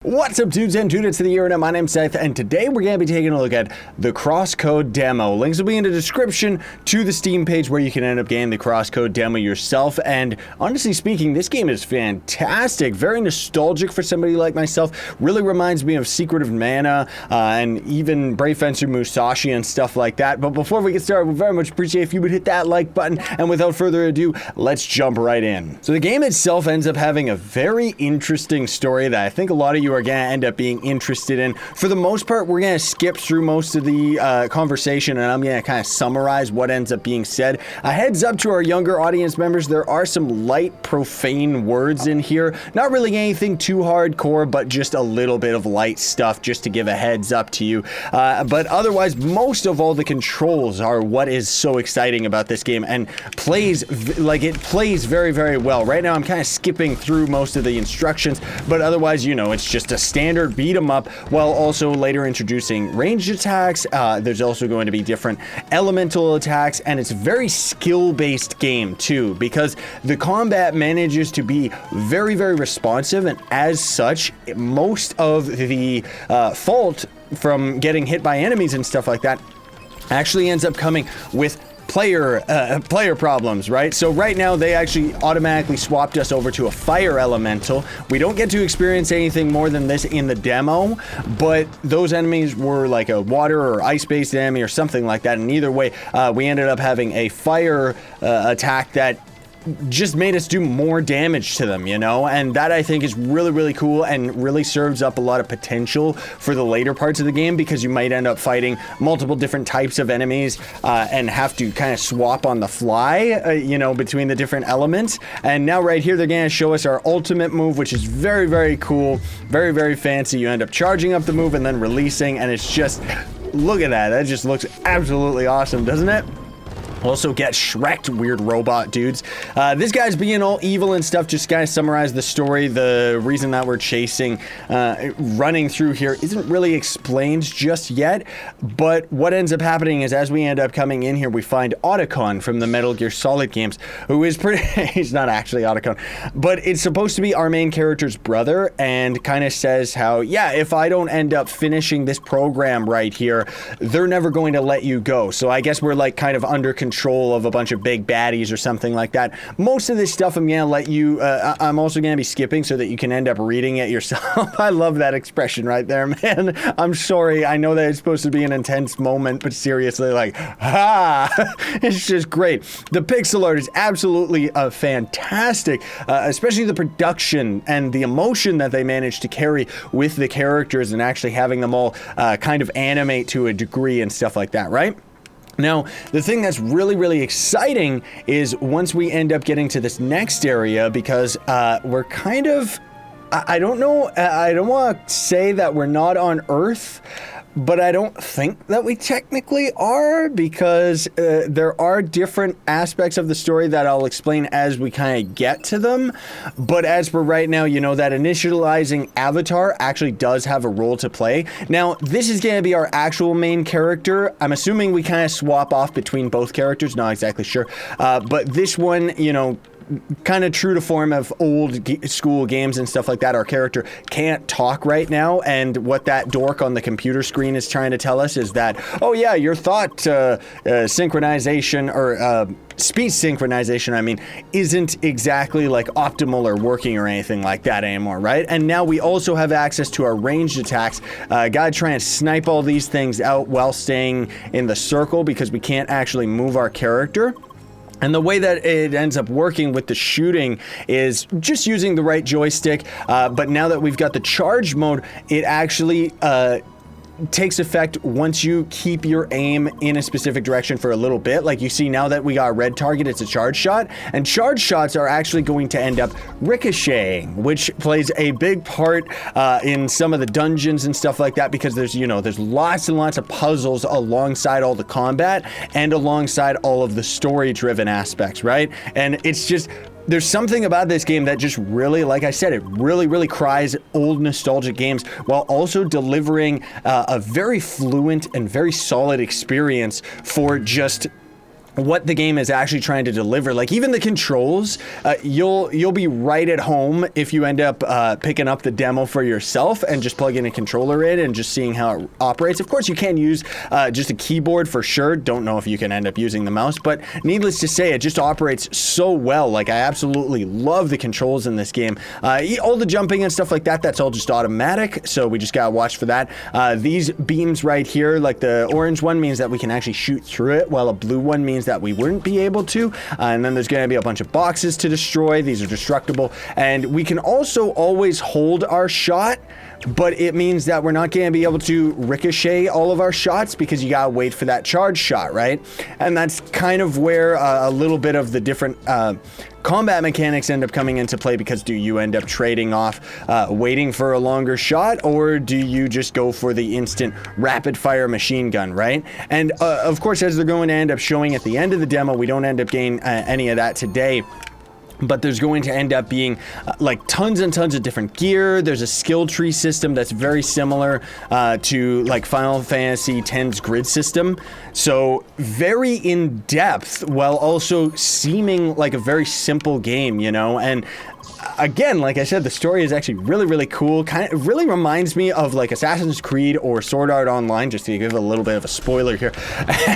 What's up, dudes and dudettes of the internet? My name's Scythe, and today we're going to be taking a look at the CrossCode demo. Links will be in the description to the Steam page where you can end up getting the CrossCode demo yourself. And honestly speaking, this game is fantastic, very nostalgic for somebody like myself. Really reminds me of Secret of Mana and even Brave Fencer Musashi and stuff like that. But before we get started, we very much appreciate if you would hit that like button. And without further ado, let's jump right in. So the game itself ends up having a very interesting story that I think a lot of you are going to end up being interested in. For the most part, we're going to skip through most of the conversation, and I'm going to kind of summarize what ends up being said. A heads up to our younger audience members, there are some light profane words in here. Not really anything too hardcore, but just a little bit of light stuff just to give a heads up to you. But otherwise, most of all the controls are what is so exciting about this game, and plays very, very well. Right now, I'm kind of skipping through most of the instructions, but otherwise, you know, it's just a standard beat 'em up, while also later introducing ranged attacks. There's also going to be different elemental attacks, and it's a very skill-based game too, because the combat manages to be very, very responsive, and as such, most of the fault from getting hit by enemies and stuff like that actually ends up coming with player problems, right? So right now they actually automatically swapped us over to a fire elemental. We don't get to experience anything more than this in the demo, but those enemies were like a water or ice-based enemy or something like that, and either way, we ended up having a fire attack that just made us do more damage to them, you know, and that I think is really, really cool and really serves up a lot of potential for the later parts of the game, because you might end up fighting multiple different types of enemies and have to kind of swap on the fly, you know, between the different elements. And now right here, they're going to show us our ultimate move, which is very, very cool, very, very fancy. You end up charging up the move and then releasing, and it's just, look at that. That just looks absolutely awesome, doesn't it? Also get Shrek'd, weird robot dudes. This guy's being all evil and stuff. Just kind of summarize the story. The reason that we're chasing, running through here isn't really explained just yet, but what ends up happening is as we end up coming in here, we find Otacon from the Metal Gear Solid games, who is pretty, he's not actually Otacon, but it's supposed to be our main character's brother, and kind of says how, yeah, if I don't end up finishing this program right here, they're never going to let you go. So I guess we're like kind of under control of a bunch of big baddies or something like that. Most of this stuff I'm gonna let you, I'm also gonna be skipping so that you can end up reading it yourself. I love that expression right there, man. I'm sorry, I know that it's supposed to be an intense moment, but seriously, like, it's just great. The pixel art is absolutely fantastic, especially the production and the emotion that they managed to carry with the characters and actually having them all kind of animate to a degree and stuff like that, right? Now, the thing that's really, really exciting is once we end up getting to this next area, because we're kind of, I don't know, I don't want to say that we're not on Earth, but I don't think that we technically are, because there are different aspects of the story that I'll explain as we kind of get to them. But as for right now, you know, that initializing avatar actually does have a role to play. Now, this is going to be our actual main character. I'm assuming we kind of swap off between both characters, not exactly sure. But this one, you know, kind of true to form of old school games and stuff like that, our character can't talk right now, and what that dork on the computer screen is trying to tell us is that, oh yeah, your thought synchronization, or speech synchronization, I mean, isn't exactly like optimal or working or anything like that anymore, right? And now we also have access to our ranged attacks. Gotta try and snipe all these things out while staying in the circle, because we can't actually move our character. And the way that it ends up working with the shooting is just using the right joystick, but now that we've got the charge mode, it actually takes effect once you keep your aim in a specific direction for a little bit. Like you see now that we got a red target, it's a charge shot, and charge shots are actually going to end up ricocheting, which plays a big part in some of the dungeons and stuff like that, because there's, you know, there's lots and lots of puzzles alongside all the combat and alongside all of the story-driven aspects, right? And it's just, there's something about this game that just really, like I said, it really, really cries old nostalgic games, while also delivering a very fluent and very solid experience for just what the game is actually trying to deliver. Like even the controls, you'll be right at home if you end up picking up the demo for yourself and just plugging a controller in and just seeing how it operates. Of course, you can use just a keyboard for sure. Don't know if you can end up using the mouse, but needless to say, it just operates so well. Like I absolutely love the controls in this game. All the jumping and stuff like that, that's all just automatic, so we just gotta watch for that. These beams right here, like the orange one means that we can actually shoot through it, while a blue one means that we wouldn't be able to. And then there's going to be a bunch of boxes to destroy. These are destructible. And we can also always hold our shot, but it means that we're not going to be able to ricochet all of our shots because you got to wait for that charge shot, right? And that's kind of where a little bit of the different combat mechanics end up coming into play, because do you end up trading off waiting for a longer shot, or do you just go for the instant rapid fire machine gun, right? And of course, as they're going to end up showing at the end of the demo, we don't end up getting any of that today. But there's going to end up being like tons and tons of different gear. There's a skill tree system that's very similar to like Final Fantasy X's grid system. So very in depth while also seeming like a very simple game, you know? And again, like I said, the story is actually really, really cool. It really reminds me of like Assassin's Creed or Sword Art Online, just to give a little bit of a spoiler here.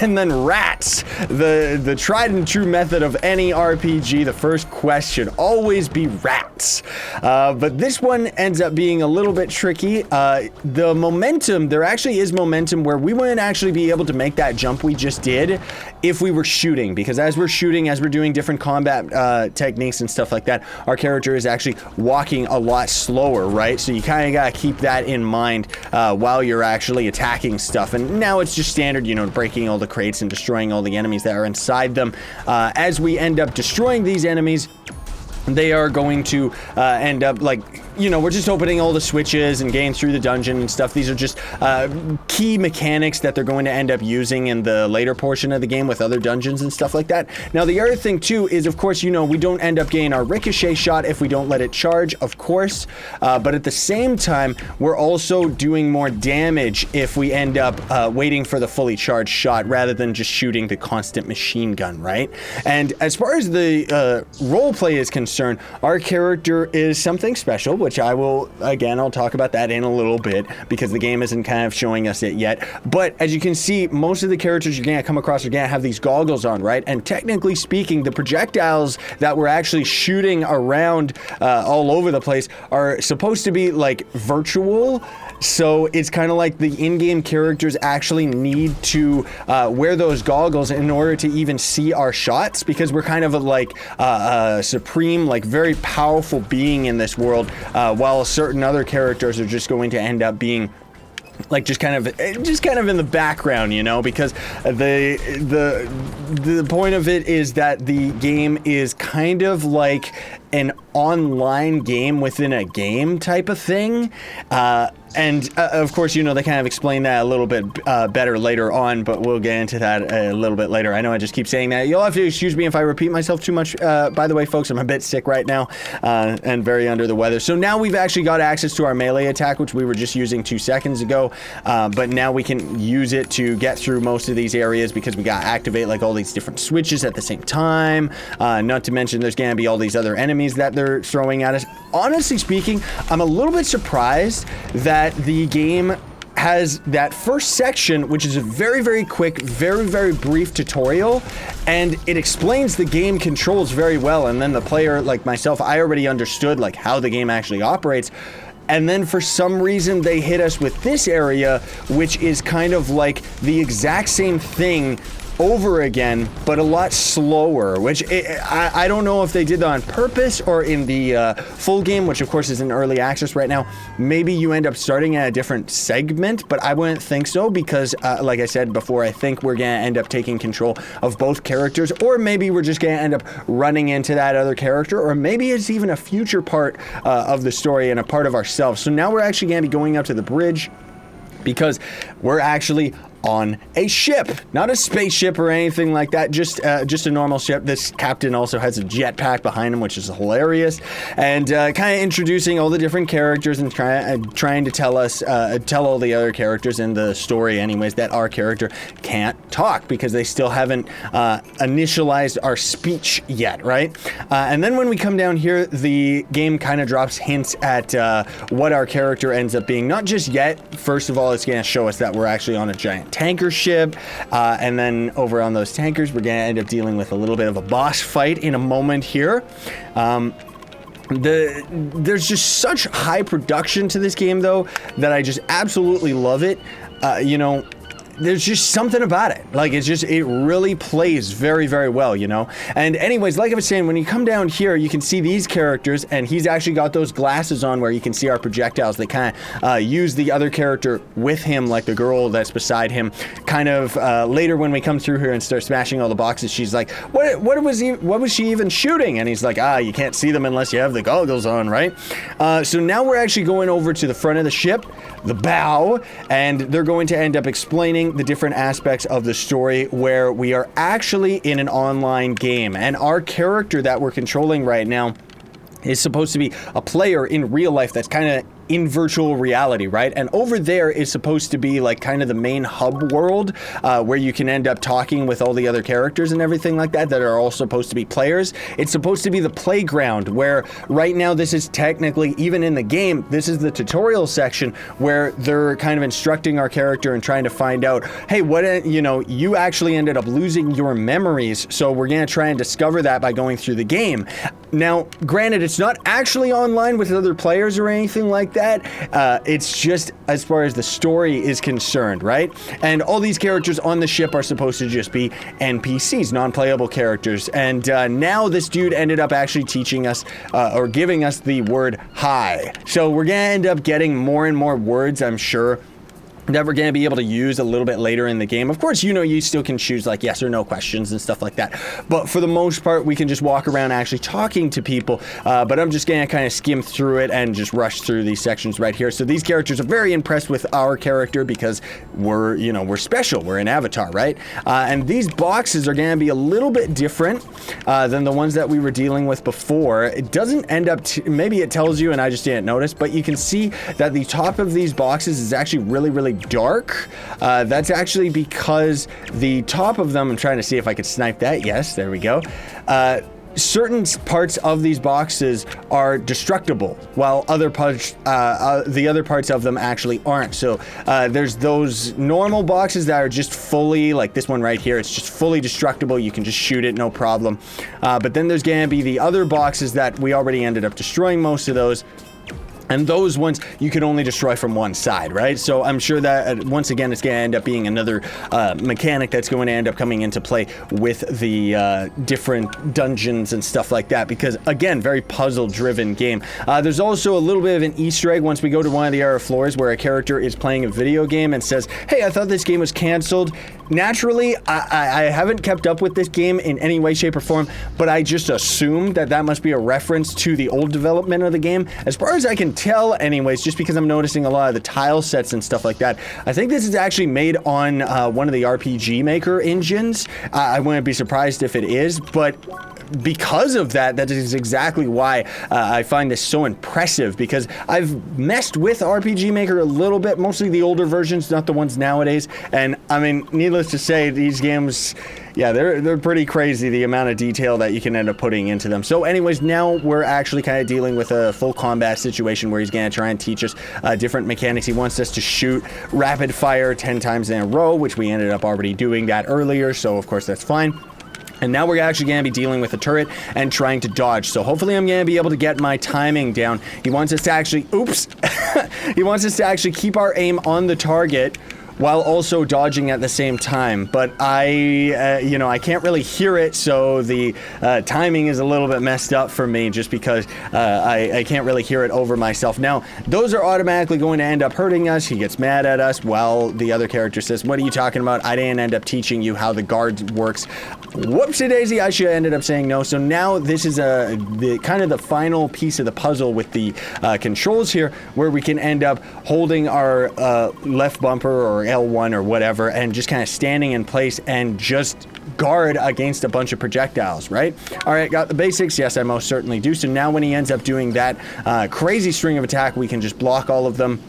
And then rats, the tried and true method of any RPG. The first quest should always be rats. But this one ends up being a little bit tricky. The momentum, there actually is momentum where we wouldn't actually be able to make that jump we just did if we were shooting, because as we're shooting, as we're doing different combat techniques and stuff like that, our character is actually walking a lot slower, right? So you kind of got to keep that in mind while you're actually attacking stuff. And now it's just standard, you know, breaking all the crates and destroying all the enemies that are inside them. As we end up destroying these enemies, they are going to end up like, you know, we're just opening all the switches and getting through the dungeon and stuff. These are just key mechanics that they're going to end up using in the later portion of the game with other dungeons and stuff like that. Now, the other thing too is, of course, you know, we don't end up getting our ricochet shot if we don't let it charge, of course. But at the same time, we're also doing more damage if we end up waiting for the fully charged shot rather than just shooting the constant machine gun, right? And as far as the role play is concerned, our character is something special, which I will, again, I'll talk about that in a little bit because the game isn't kind of showing us it yet. But as you can see, most of the characters you're going to come across are going to have these goggles on, right? And technically speaking, the projectiles that we're actually shooting around all over the place are supposed to be like virtual. So it's kind of like the in-game characters actually need to wear those goggles in order to even see our shots, because we're kind of like a supreme, like very powerful being in this world, while certain other characters are just going to end up being like just kind of in the background, you know, because the point of it is that the game is kind of like an online game within a game type of thing. And of course, you know, they kind of explain that a little bit better later on, but we'll get into that a little bit later. I know I just keep saying that. You'll have to excuse me if I repeat myself too much. By the way, folks, I'm a bit sick right now and very under the weather. So now we've actually got access to our melee attack, which we were just using 2 seconds ago. But now we can use it to get through most of these areas because we got to activate like all these different switches at the same time. Not to mention there's going to be all these other enemies that they're throwing at us. Honestly speaking, I'm a little bit surprised that the game has that first section, which is a very, very quick, very, very brief tutorial, and it explains the game controls very well. And then the player, like myself, I already understood like how the game actually operates. And then for some reason they hit us with this area, which is kind of like the exact same thing over again, but a lot slower, which I don't know if they did that on purpose or in the full game, which of course is in early access right now. Maybe you end up starting at a different segment, but I wouldn't think so because, like I said before, I think we're going to end up taking control of both characters, or maybe we're just going to end up running into that other character, or maybe it's even a future part of the story and a part of ourselves. So now we're actually going to be going up to the bridge, because we're actually on a ship, not a spaceship or anything like that, just a normal ship. This captain also has a jetpack behind him, which is hilarious, and kind of introducing all the different characters and trying to tell us, tell all the other characters in the story anyways, that our character can't talk because they still haven't initialized our speech yet, right? And then when we come down here, the game kind of drops hints at what our character ends up being. Not just yet. First of all, it's going to show us that we're actually on a giant tanker ship, and then over on those tankers, we're going to end up dealing with a little bit of a boss fight in a moment here. There's just such high production to this game, though, that I just absolutely love it. You know, there's just something about it. Like, it really plays very, very well, you know? And anyways, like I was saying, when you come down here, you can see these characters, and he's actually got those glasses on where you can see our projectiles. They kind of use the other character with him, like the girl that's beside him. Kind of later when we come through here and start smashing all the boxes, she's like, what was she even shooting? And he's like, you can't see them unless you have the goggles on, right? So now we're actually going over to the front of the ship, the bow, and they're going to end up explaining the different aspects of the story where we are actually in an online game, and our character that we're controlling right now is supposed to be a player in real life that's kind of in virtual reality, right? And over there is supposed to be like kind of the main hub world where you can end up talking with all the other characters and everything like that are all supposed to be players. It's supposed to be the playground where right now this is technically, even in the game, this is the tutorial section where they're kind of instructing our character and trying to find out, hey, what, you know, you actually ended up losing your memories, so we're going to try and discover that by going through the game. Now, granted, it's not actually online with other players or anything like that. It's just as far as the story is concerned, right? And all these characters on the ship are supposed to just be NPCs, non-playable characters. And now this dude ended up actually teaching us or giving us the word hi. So we're going to end up getting more and more words, I'm sure, that we're going to be able to use a little bit later in the game. Of course, you know, you still can choose like yes or no questions and stuff like that. But for the most part, we can just walk around actually talking to people. But I'm just going to kind of skim through it and just rush through these sections right here. So these characters are very impressed with our character because we're, you know, we're special. We're an avatar, right? And these boxes are going to be a little bit different than the ones that we were dealing with before. It doesn't end up, maybe it tells you and I just didn't notice, but you can see that the top of these boxes is actually really, really dark. That's actually because the top of them, I'm trying to see if I could snipe that. Yes, there we go. Certain parts of these boxes are destructible, while other parts, the other parts of them actually aren't. So there's those normal boxes that are just fully, like this one right here, it's just fully destructible. You can just shoot it, no problem. But then there's going to be the other boxes that we already ended up destroying most of those. And those ones you can only destroy from one side, right? So I'm sure that once again, it's going to end up being another mechanic that's going to end up coming into play with the different dungeons and stuff like that. Because again, very puzzle-driven game. There's also a little bit of an Easter egg once we go to one of the area floors where a character is playing a video game and says, "Hey, I thought this game was canceled." Naturally, I haven't kept up with this game in any way, shape, or form, but I just assumed that that must be a reference to the old development of the game. As far as I can tell, anyways, just because I'm noticing a lot of the tile sets and stuff like that, I think this is actually made on one of the RPG Maker engines. I wouldn't be surprised if it is, but because of that, that is exactly why I find this so impressive, because I've messed with RPG Maker a little bit, mostly the older versions, not the ones nowadays, and I mean, needless to say, these games, yeah, they're pretty crazy, the amount of detail that you can end up putting into them. So anyways, now we're actually kind of dealing with a full combat situation where he's going to try and teach us different mechanics. He wants us to shoot rapid fire 10 times in a row, which we ended up already doing that earlier, so of course that's fine. And now we're actually going to be dealing with a turret and trying to dodge. So hopefully I'm going to be able to get my timing down. He wants us to actually, oops, he wants us to actually keep our aim on the target while also dodging at the same time. But you know, I can't really hear it, so the timing is a little bit messed up for me just because I can't really hear it over myself. Now, those are automatically going to end up hurting us. He gets mad at us while the other character says, "What are you talking about? I didn't end up teaching you how the guard works." Whoopsie daisy, I should have ended up saying no. So now this is the kind of the final piece of the puzzle with the controls here, where we can end up holding our left bumper or L1 or whatever, and just kind of standing in place and just guard against a bunch of projectiles, right? All right, got the basics. Yes, I most certainly do. So now when he ends up doing that crazy string of attack, we can just block all of them.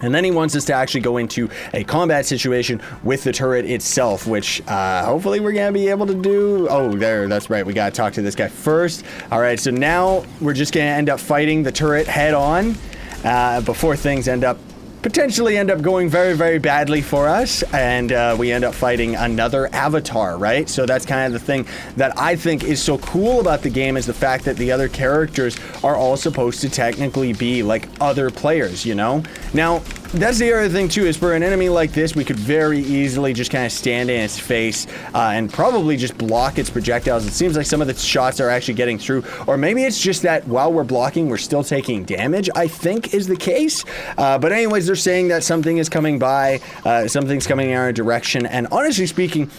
And then he wants us to actually go into a combat situation with the turret itself, which hopefully we're going to be able to do. Oh, that's right. We got to talk to this guy first. All right, so now we're just going to end up fighting the turret head on before things potentially end up going very, very badly for us, and we end up fighting another avatar, right? So that's kind of the thing that I think is so cool about the game, is the fact that the other characters are all supposed to technically be like other players, you know? Now, that's the other thing too, is for an enemy like this, we could very easily just kind of stand in its face and probably just block its projectiles. It seems like some of the shots are actually getting through, or maybe it's just that while we're blocking, we're still taking damage, I think is the case. But anyways, they're saying that something is coming by, something's coming in our direction, and honestly speaking,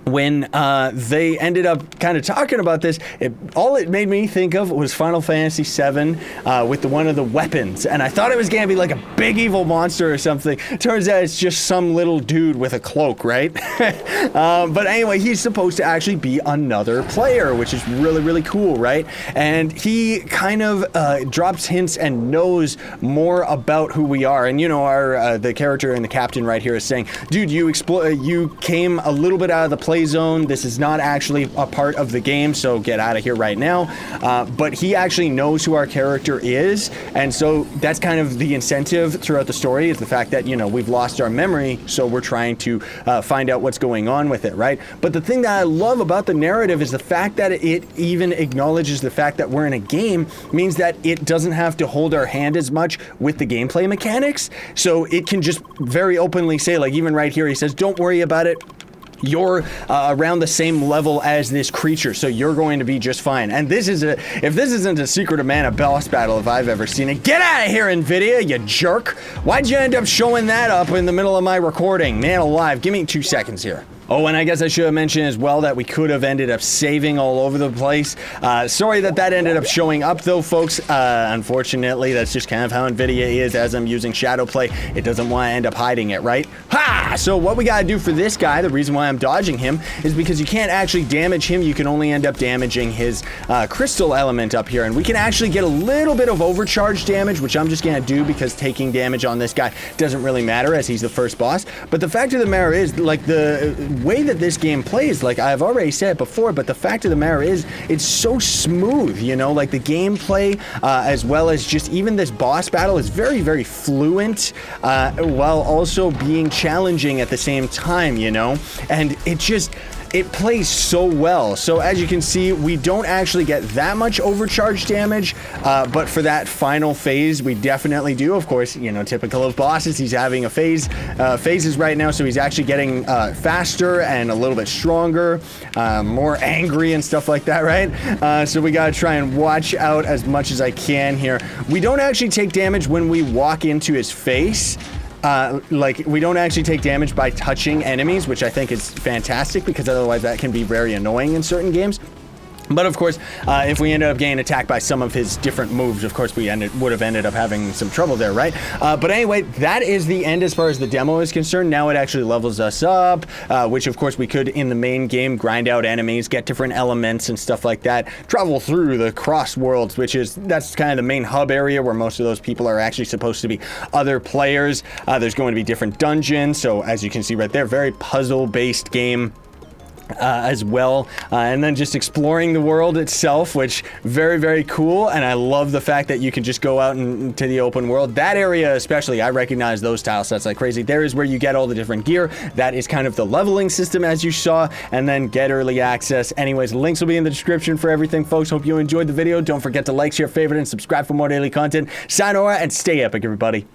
when they ended up kind of talking about this, all it made me think of was Final Fantasy VII with one of the weapons, and I thought it was going to be like a big evil monster or something. Turns out it's just some little dude with a cloak, right? But anyway, he's supposed to actually be another player, which is really, really cool, right? And he kind of drops hints and knows more about who we are. And you know, the character and the captain right here is saying, dude, you came a little bit out of the play zone. This is not actually a part of the game, so get out of here right now. But he actually knows who our character is, and so that's kind of the incentive throughout the story, is the fact that, you know, we've lost our memory, so we're trying to find out what's going on with it, right? But the thing that I love about the narrative is the fact that it even acknowledges the fact that we're in a game, means that it doesn't have to hold our hand as much with the gameplay mechanics, so it can just very openly say, like even right here, he says, don't worry about it. You're around the same level as this creature, so you're going to be just fine. And if this isn't a Secret of Mana boss battle if I've ever seen it, get out of here, NVIDIA, you jerk! Why'd you end up showing that up in the middle of my recording? Man alive, give me 2 seconds here. Oh, and I guess I should have mentioned as well that we could have ended up saving all over the place. Sorry that ended up showing up though, folks. Unfortunately, that's just kind of how NVIDIA is. As I'm using Shadowplay, it doesn't want to end up hiding it, right? Ha! So what we gotta do for this guy, the reason why I'm dodging him, is because you can't actually damage him. You can only end up damaging his crystal element up here. And we can actually get a little bit of overcharge damage, which I'm just gonna do because taking damage on this guy doesn't really matter, as he's the first boss. But the fact of the matter is, like, the way that this game plays, like I've already said it before, but the fact of the matter is, it's so smooth, you know, like the gameplay, as well as just even this boss battle is very, very fluent, while also being challenging at the same time, you know, and it plays so well. So as you can see, we don't actually get that much overcharge damage, but for that final phase, we definitely do. Of course, you know, typical of bosses, he's having phases right now, so he's actually getting faster and a little bit stronger, more angry and stuff like that, right? So we gotta try and watch out as much as I can here. We don't actually take damage when we walk into his face. Like, we don't actually take damage by touching enemies, which I think is fantastic, because otherwise that can be very annoying in certain games. But of course, if we ended up getting attacked by some of his different moves, of course we would have ended up having some trouble there, right? But anyway, that is the end as far as the demo is concerned. Now it actually levels us up, which of course we could, in the main game, grind out enemies, get different elements and stuff like that, travel through the cross worlds, that's kind of the main hub area where most of those people are actually supposed to be other players. There's going to be different dungeons, so as you can see right there, very puzzle-based game. As well, and then just exploring the world itself, which very, very cool. And I love the fact that you can just go out into the open world. That area especially, I recognize those tile sets like crazy. There is where you get all the different gear. That is kind of the leveling system, as you saw, and then get early access. Anyways, links will be in the description for everything, folks. Hope you enjoyed the video. Don't forget to like, share, favorite, and subscribe for more daily content. Sayonara and stay epic, everybody.